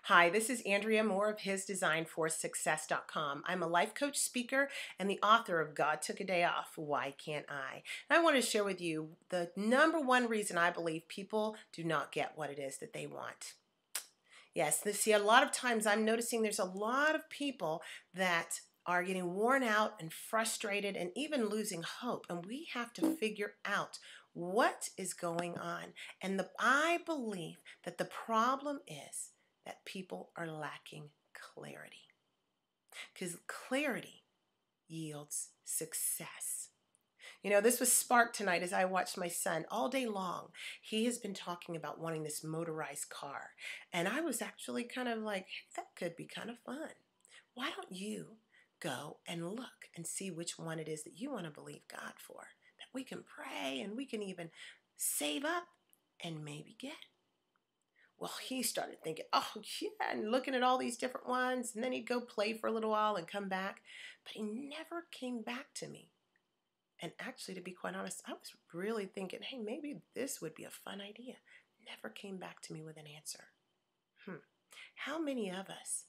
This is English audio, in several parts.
Hi, this is Andrea Moore of HisDesignForSuccess.com. I'm a life coach, speaker, and the author of God Took a Day Off, Why Can't I? And I want to share with you the number one reason I believe people do not get what it is that they want. Yes, see, a lot of times I'm noticing there's a lot of people that are getting worn out and frustrated and even losing hope. And we have to figure out what is going on. And I believe that the problem is that people are lacking clarity. Because clarity yields success. You know, this was sparked tonight as I watched my son all day long. He has been talking about wanting this motorized car. And I was actually kind of like, hey, that could be kind of fun. Why don't you go and look and see which one it is that you want to believe God for? That we can pray and we can even save up and maybe get. Well, he started thinking, oh, yeah, and looking at all these different ones. And then he'd go play for a little while and come back. But he never came back to me. And actually, to be quite honest, I was really thinking, hey, maybe this would be a fun idea. Never came back to me with an answer. How many of us,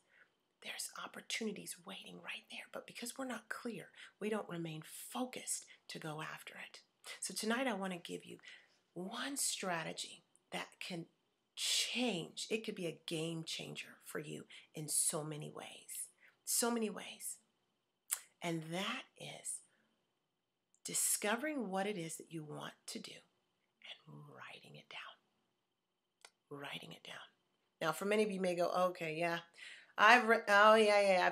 there's opportunities waiting right there, but because we're not clear, we don't remain focused to go after it. So tonight I want to give you one strategy that can change. It could be a game changer for you in so many ways. So many ways. And that is discovering what it is that you want to do and writing it down. Writing it down. Now, for many of you may go, okay, yeah, I've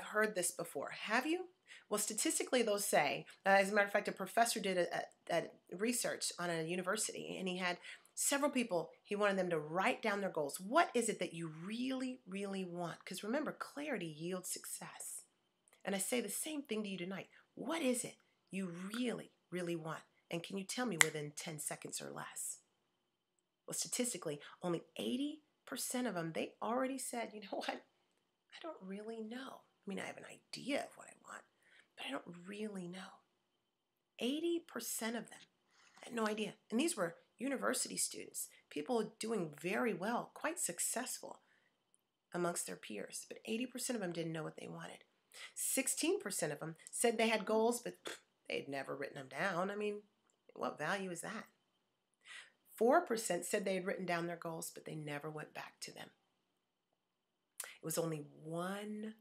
heard this before. Have you? Well, statistically, they'll say, as a matter of fact, a professor did a research on a university, and he had several people, he wanted them to write down their goals. What is it that you really, really want? Because remember, clarity yields success. And I say the same thing to you tonight. What is it you really, really want? And can you tell me within 10 seconds or less? Well, statistically, only 80% of them, they already said, you know what? I don't really know. I mean, I have an idea of what I want, but I don't really know. 80% of them had no idea. And these were university students, people doing very well, quite successful amongst their peers. But 80% of them didn't know what they wanted. 16% of them said they had goals, but they'd never written them down. I mean, what value is that? 4% said they had written down their goals, but they never went back to them. It was only 1%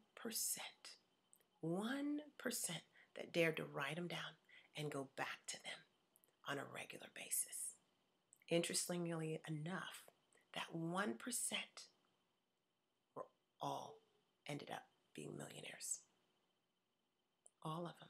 that dared to write them down and go back to them on a regular basis. Interestingly enough, that 1% were all ended up being millionaires. All of them.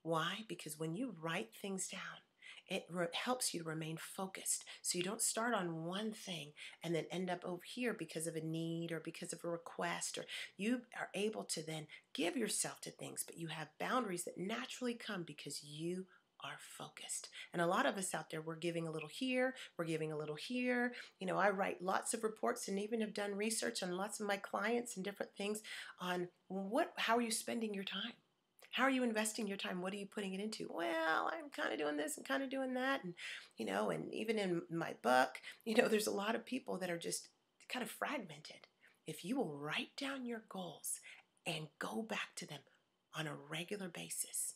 Why? Because when you write things down, it helps you to remain focused. So you don't start on one thing and then end up over here because of a need or because of a request, or you are able to then give yourself to things, but you have boundaries that naturally come because you are focused. And a lot of us out there, we're giving a little here, we're giving a little here. You know, I write lots of reports and even have done research on lots of my clients and different things on how are you spending your time? How are you investing your time? What are you putting it into? Well, I'm kind of doing this and kind of doing that. And, you know, and even in my book, you know, there's a lot of people that are just kind of fragmented. If you will write down your goals and go back to them on a regular basis,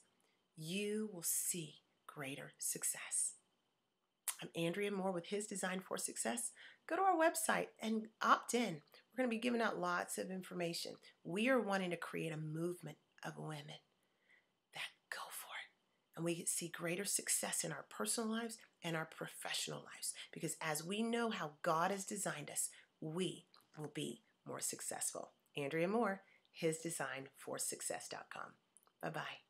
you will see greater success. I'm Andrea Moore with His Design for Success. Go to our website and opt in. We're going to be giving out lots of information. We are wanting to create a movement of women that go for it. And we see greater success in our personal lives and our professional lives. Because as we know how God has designed us, we will be more successful. Andrea Moore, HisDesignForSuccess.com. Bye-bye.